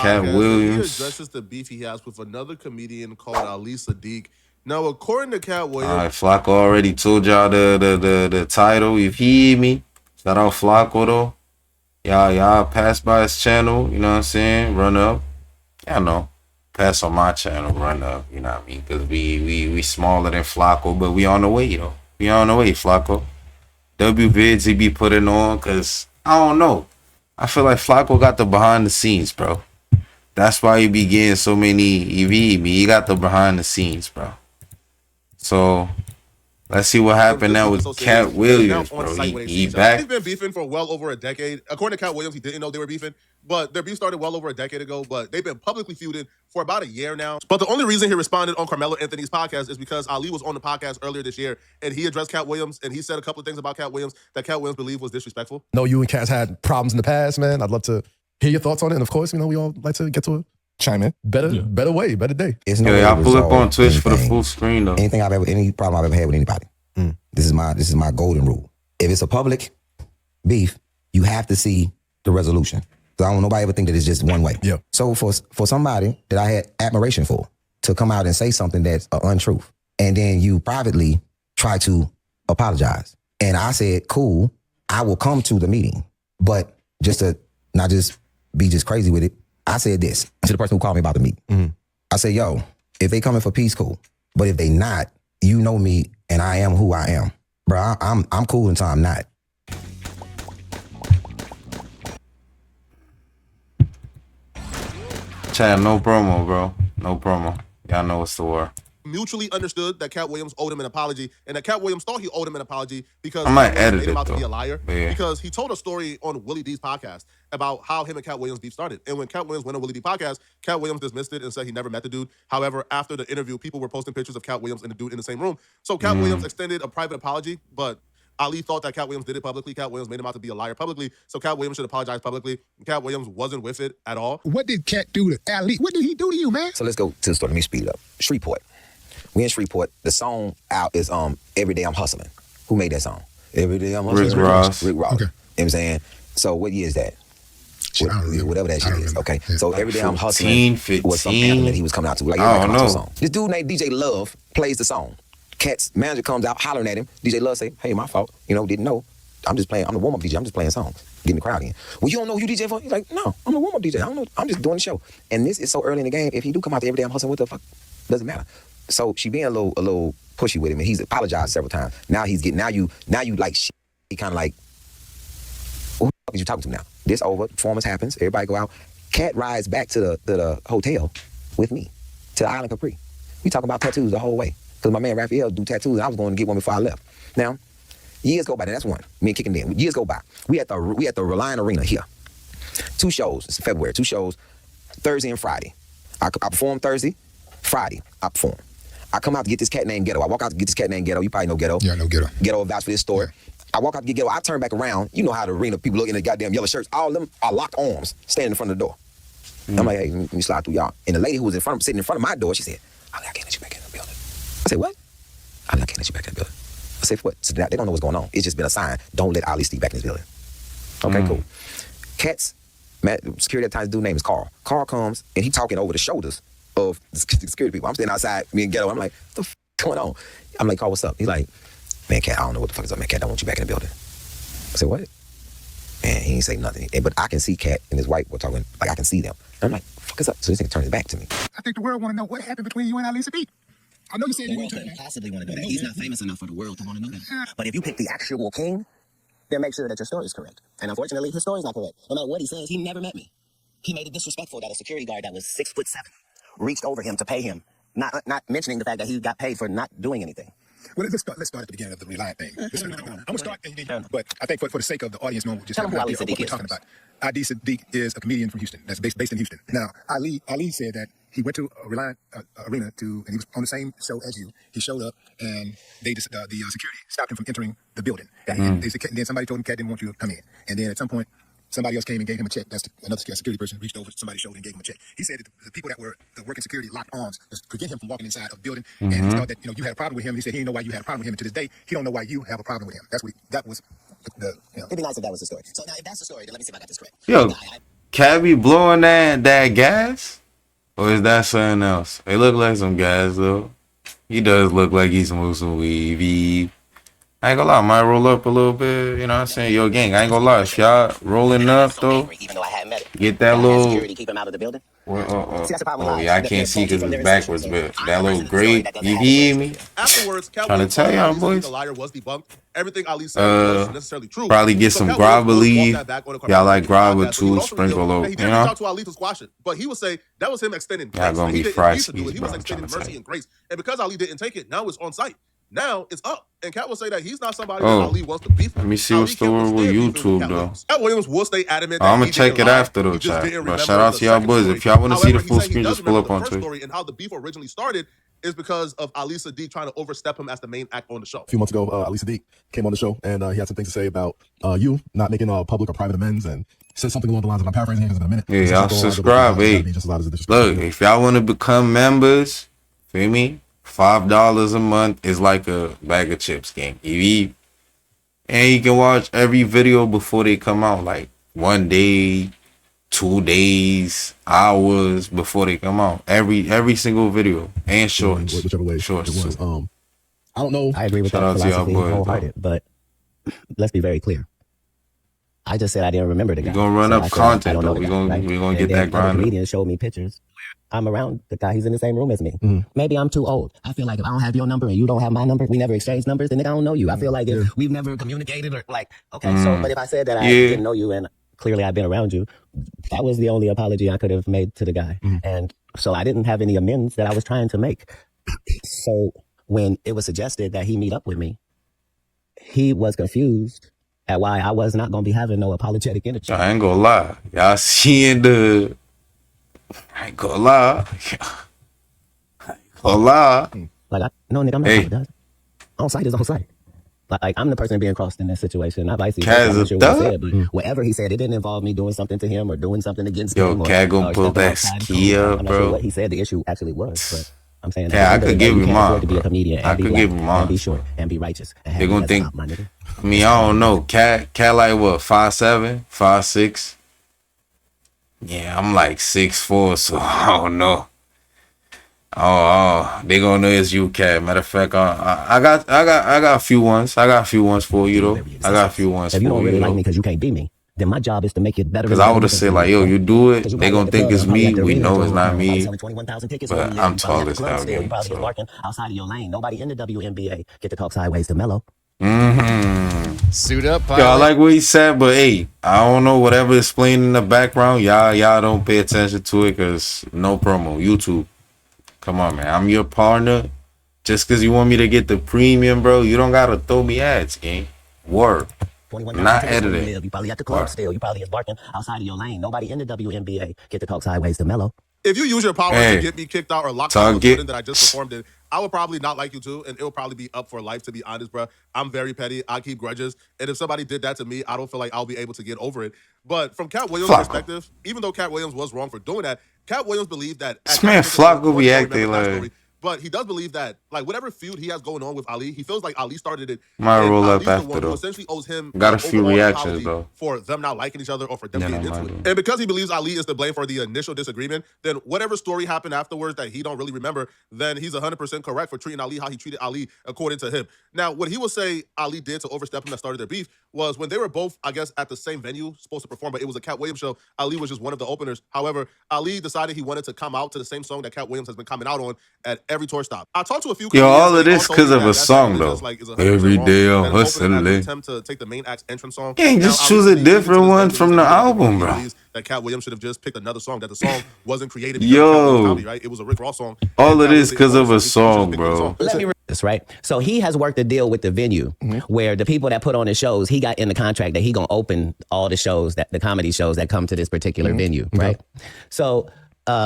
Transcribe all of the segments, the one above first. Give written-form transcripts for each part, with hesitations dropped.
Katt podcast, and he Williams. addresses the beef he has with another comedian called Ali Sadiq. Now, according to Katt Williams, Alright, Flacco already told y'all the title. You hear me? Shout out Flacco though. Y'all pass by his channel, you know what I'm saying? Run up. Yeah, no. Pass on my channel, run up, you know what I mean? Because we smaller than Flacco, but we on the way though. We on the way, Flacco. W vids he be putting on, because I don't know. I feel like Flacco got the behind the scenes, bro. That's why he be getting so many he got the behind the scenes, bro. So let's see what happened now with Katt Williams, bro. He back. They've been beefing for well over a decade. According to Katt Williams, he didn't know they were beefing, but their beef started well over a decade ago. But they've been publicly feuding for about a year now. But the only reason he responded on Carmelo Anthony's podcast is because Ali was on the podcast earlier this year, and he addressed Katt Williams, and he said a couple of things about Katt Williams that Katt Williams believed was disrespectful. No, you and Katt had problems in the past, man. I'd love to hear your thoughts on it. And of course, we all like to get to a chime in. Better way, better day. It's no Y'all pull up on Twitch for the full screen though. Any problem I've ever had with anybody. This is my golden rule. If it's a public beef, you have to see the resolution. So I don't want nobody ever think that it's just one way. Yeah. So for somebody that I had admiration for to come out and say something that's an untruth, and then you privately try to apologize. And I said, cool, I will come to the meeting. But just to not just be just crazy with it, I said this to the person who called me about the meeting. I said, yo, if they coming for peace, cool. But if they not, you know me and I am who I am. Bro, I'm cool until I'm not. Chad, no promo, bro. No promo. Y'all know what's the war. Mutually understood that Katt Williams owed him an apology, and that Katt Williams thought he owed him an apology because I might Katt edit made him it, out to be a though. liar. Yeah. Because he told a story on Willie D's podcast about how him and Katt Williams beef started. And when Katt Williams went on Willie D podcast, Katt Williams dismissed it and said he never met the dude. However, after the interview, people were posting pictures of Katt Williams and the dude in the same room. So Katt Williams extended a private apology, but Ali thought that Katt Williams did it publicly. Katt Williams made him out to be a liar publicly. So Katt Williams should apologize publicly. Katt Williams wasn't with it at all. What did Katt do to Ali? What did he do to you, man? So let's go to the story. Let me speed it up. Shreveport. We in Shreveport. The song out is Every Day I'm Hustling. Who made that song? Every Day I'm Hustling. Rick Ross. Rick Ross. Okay. You know what I'm saying? So what year is that? Shit, I don't remember. Whatever that shit is. remember. Okay. Yeah. So Every Day I'm Hustling 15. was some anthem that he was coming out to. Like, I everybody don't come out to the know. song. This dude named DJ Love plays the song. Katt's manager comes out hollering at him. DJ Love say, hey, my fault. Didn't know. I'm just playing. I'm the warm-up DJ. I'm just playing songs. Getting the crowd in. Well, you don't know who you DJ for? He's like, no, I'm the warm-up DJ. I don't know. I'm just doing the show. And this is so early in the game. If he do come out to Every Day I'm Hustling, what the fuck? Doesn't matter. So she being a little pushy with him, and he's apologized several times. Now he's getting, now you like shit. He kind of like, who the fuck is you talking to now? This over, performance happens, everybody go out. Katt rides back to the hotel with me, to the Island Capri. We talking about tattoos the whole way. Because my man Raphael do tattoos, and I was going to get one before I left. Now, years go by, that's one. Me and Kicking Den. Years go by. We at the Reliant Arena here. 2 shows, it's February, 2 shows, Thursday and Friday. I perform Thursday, Friday, I perform. I come out to get this cat named Ghetto. I walk out to get this cat named Ghetto. You probably know Ghetto. Yeah, I know Ghetto. Ghetto vouch for this story. I walk out to get Ghetto. I turn back around. You know how the arena people look in the goddamn yellow shirts. All of them are locked arms, standing in front of the door. I'm like, hey, let me slide through y'all. And the lady who was sitting in front of my door, she said, I can't let you back in the building. I said, what? I can't let you back in the building. I said, what? So they don't know what's going on. It's just been a sign. Don't let Ali Steve back in this building. Okay, cool. Katt's security at the time, dude's name is Carl. Carl comes, and he talking over the shoulders of the security people. I'm standing outside, me and Ghetto. I'm like, what the f*** going on? I'm like, Carl, what's up? He's like, man, Katt, I don't know what the fuck is up, man. Katt, I don't want you back in the building. I said, what? Man, he ain't say nothing. But I can see Katt and his wife were talking, like I can see them. And I'm like, fuck is up? So this nigga turned his back to me. I think the world want to know what happened between you and Ali Sadiq. I know you said The you world didn't couldn't possibly want to know that. He's not famous enough for the world to want to know that. But if you pick the actual king, then make sure that your story is correct. And unfortunately, his story's not correct. No matter what he says, he never met me. He made it disrespectful that a security guard that was 6'7" reached over him to pay him, not mentioning the fact that he got paid for not doing anything. Well, let's start at the beginning of the Reliant thing. I'm gonna start, but I think for the sake of the audience, we'll just Tell have them an who idea Ali of what Sadiq we're is talking first. about. Ali Sadiq is a comedian from Houston that's based in Houston. Now, Ali said that he went to a Reliant Arena and he was on the same show as you. He showed up, and they just the security stopped him from entering the building. And then somebody told him Katt didn't want you to come in. And then at some point, somebody else came and gave him a check. That's another security person reached over somebody's shoulder and gave him a check. He said that the people that were working security locked arms to prevent him from walking inside a building. And he thought that you had a problem with him. He said he didn't know why you had a problem with him. And to this day, he don't know why you have a problem with him. That was the It'd be nice if that was the story. So now, if that's the story, then let me see if I got this correct. Yo, Katt be blowing that gas? Or is that something else? It look like some gas though. He does look like he smokes some weed. I ain't gonna lie, I might roll up a little bit, you know what I'm saying? Yo, gang, I ain't gonna lie. If y'all rolling up, though, Even though I hadn't met him. get that I had little... security keep him out of the building. See, that's the problem with Oh, lies. yeah, I They're can't see faulty because from it's their inception. backwards, So but I'm that the little person in the story grape, that doesn't you have the hear words me? to do. Afterwards, Katt Trying to Williams tell thought y'all, Ali boys. the liar was debunked. Everything Ali said wasn't necessarily true. Probably get So some Katt Williams grabber would walk leaf. that back on the Y'all like Carmelo grabber podcast, but he would too, also reveal sprinkle that up, he you did reach know? out to Ali to squash it, but he would say that was him extending Y'all grace. gonna That he be didn't fried need to do skis, it. He bro. was I'm trying extending to tell mercy you. and grace, and because Ali didn't take it, now it's on site. Now it's up, and Katt will say that he's not somebody that Oh, Ali wants to beef with. let me see Ali what's the can't word with withstand beefing with YouTube, Katt though. Williams. Katt Williams will stay adamant that I'm gonna he check didn't it lie. after, though, He just chat. didn't But remember shout out the to y'all second boys. story. If y'all want to see the However, he full said he screen, does just pull remember up the on first Twitch. story and how the beef originally started is because of Ali Sadiq trying to overstep him as the main act on the show. A few months ago, Ali Sadiq came on the show, and he had some things to say about you not making public or private amends, and said something along the lines of, I'm paraphrasing here because in a minute. Yeah, This is y'all something along the lines of, subscribe, "It's gotta hey. be just as loud as the disrespect." Look, if y'all want to become members, feel me? $5 a month is like a bag of chips, gang. You eat, and you can watch every video before they come out, like 1 day, 2 days, hours before they come out. Every single video and shorts, whichever way shorts it was. too. I don't know. I agree with Shout that out to y'all philosophy boys, wholehearted, but let's be very clear. I just said I didn't remember the guy. We gonna run So up I said, content, I don't know though. the guy, right? We gonna And get then that other grind up. comedians showed me pictures. I'm around the guy. He's in the same room as me. Maybe I'm too old. I feel like if I don't have your number and you don't have my number, we never exchanged numbers, then nigga, I don't know you. I feel like if we've never communicated or like, okay, so, but if I said that I Yeah. didn't know you and clearly I've been around you, that was the only apology I could have made to the guy. And so I didn't have any amends that I was trying to make. So when it was suggested that he meet up with me, he was confused at why I was not going to be having no apologetic energy. I ain't gonna lie. Y'all seeing the... I ain't gonna lie. Like, no, nigga, I'm not apologizing. On site is on site. Like, I'm the person being crossed in this situation, not vice versa. I'm not sure what he said, but whatever he said, it didn't involve me doing something to him or doing something against him. Katt gonna pull stepping that outside the ski code. up, I'm not sure bro. what he said the issue actually was, but I'm saying Yeah, I could give you you can't mine, afford to be bro. a comedian I and be could black give you mine, and be short bro. and be righteous and They have gonna me as think... a top, my nigga. I mean, I don't know. Katt like what, 5'7", 5'6"? Yeah, I'm like 6'4", so I don't know. Oh, they gonna know it's you, Katt. Matter of fact, I got a few ones. I got a few ones for you though. I got a few ones If you for don't you really like though. me because you can't be me, then my job is to make it better. Cause I would have said like, yo, you do it. They gonna think it's me. We know it's not me. But I'm tall as hell, You gang. probably So. barking outside of your lane. Nobody in the WNBA get to talk sideways to Melo. Suit up, Yo, I pilot. like what he said, but hey, I don't know whatever is playing in the background. Y'all don't pay attention to it, cause no promo. YouTube. Come on, man. I'm your partner. Just because you want me to get the premium, bro, you don't got to throw me ads, gang. Word. Not editing. You probably at the club still. You probably is barking outside of your lane. Nobody in the WNBA get to talk sideways to Melo. If you use your power to get me kicked out or locked out of the building that I just performed in, I would probably not like you too, and it will probably be up for life, to be honest, bro. I'm very petty. I keep grudges, and if somebody did that to me, I don't feel like I'll be able to get over it. But from Katt Williams' perspective, even though Katt Williams was wrong for doing that, Katt Williams believed that... This man Flacco be acting like... But he does believe that, like, whatever feud he has going on with Ali, he feels like Ali started it. Might roll up Ali's the after, one though. who essentially owes him Got a few reactions, though. for them not liking each other or for them getting into it. And because he believes Ali is to blame for the initial disagreement, then whatever story happened afterwards that he don't really remember, then he's 100% correct for treating Ali how he treated Ali according to him. Now, what he will say Ali did to overstep him that started their beef was when they were both, I guess, at the same venue, supposed to perform, but it was a Katt Williams show. Ali was just one of the openers. However, Ali decided he wanted to come out to the same song that Katt Williams has been coming out on at every tour stop. I talked to a few comedians. Yo, all of this because of a song, though. Like, every day I'm hustling. Attempt to take the main act's entrance song. Can't just choose a different one from the album, bro. That Katt Williams should have just picked another song. That the song wasn't created. Yo, comedy, right? It was a Rick Ross song. All of this because of a song, bro. Let me this right. So he has worked a deal with the venue where the people that put on the shows, he got in the contract that he gonna open all the shows, that the comedy shows that come to this particular venue, right? So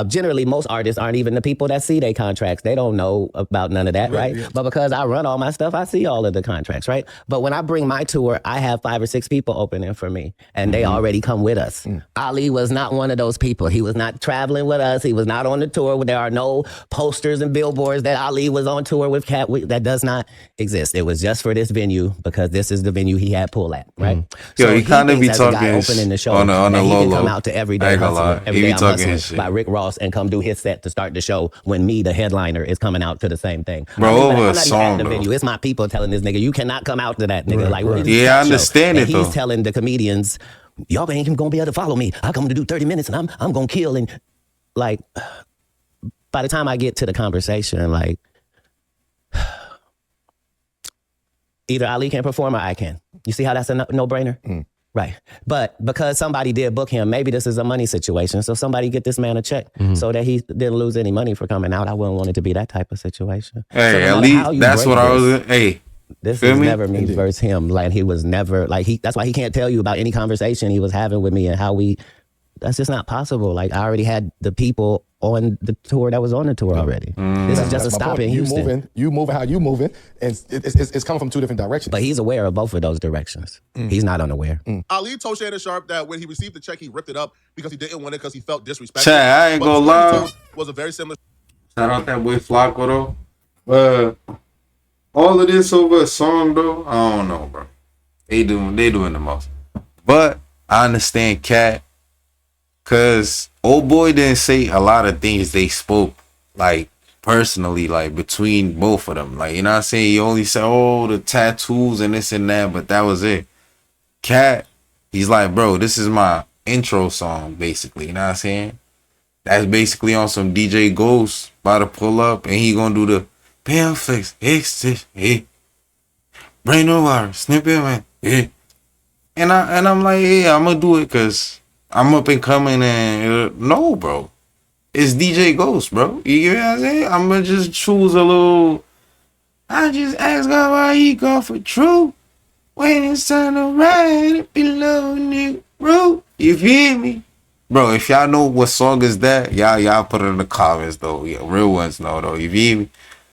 generally most artists aren't even the people that see their contracts. They don't know about none of that, right? Yeah. But because I run all my stuff, I see all of the contracts, right? But when I bring my tour, I have 5 or 6 people opening for me, and they already come with us. Ali was not one of those people. He was not traveling with us. He was not on the tour. There are no posters and billboards that Ali was on tour with Katt. That does not exist. It was just for this venue because this is the venue he had pull at, right? Yo, he kind of be thinks as a guy talking opening the show on the that he low can come low. out to Everyday I ain't gonna Hustler, lie. He Everyday be I'm talking his Hustling shit. by Rick Ross and come do his set to start the show when me, the headliner, is coming out to the same thing. Bro, I'm over a not even song, at the though. venue. It's my people telling this nigga, you cannot come out to that nigga. Like, what is this Yeah, I Katt show? understand And it, he's though. telling the comedians, y'all ain't even gonna be able to follow me. I come to do 30 minutes and I'm gonna kill. And like, by the time I get to the conversation, like, either Ali can perform or I can. You see how that's a no-brainer? Right. But because somebody did book him, maybe this is a money situation. So somebody get this man a check so that he didn't lose any money for coming out. I wouldn't want it to be that type of situation. Hey, so no at matter least how you that's break what I this, was. Hey, this feel is me? never me versus him. Like he was never like that's why he can't tell you about any conversation he was having with me and how we. That's just not possible. Like I already had the people on the tour that was on the tour already. This is just a That's my stop point. in Houston. You moving how you moving, and it's coming from 2 different directions. But he's aware of both of those directions. He's not unaware. Ali told Shannon Sharp that when he received the check, he ripped it up because he didn't want it because he felt disrespected. Chad, I ain't But the gonna story he lie. told was a very similar. Shout out that boy Flacco though. All of this over a song though, I don't know, bro. They doing the most. But I understand Katt, cause old boy didn't say a lot of things they spoke like personally, like between both of them. Like, you know what I'm saying? He only said, oh, the tattoos and this and that, but that was it. Katt, he's like, bro, this is my intro song, basically. You know what I'm saying? That's basically on some DJ Ghost about to pull up, and he gonna do the Pam fix, hey, brain no water, snip it, man, hey. And I'm like, yeah, I'm gonna do it because I'm up and coming, and no, bro, it's DJ Ghost, bro. You get what I'm saying? I'm gonna just choose a little. I just ask God why he go for truth when it's time to ride it below nigga road. You feel me? Bro, if y'all know what song is that, y'all put it in the comments though. Yeah, real ones know though. You feel me?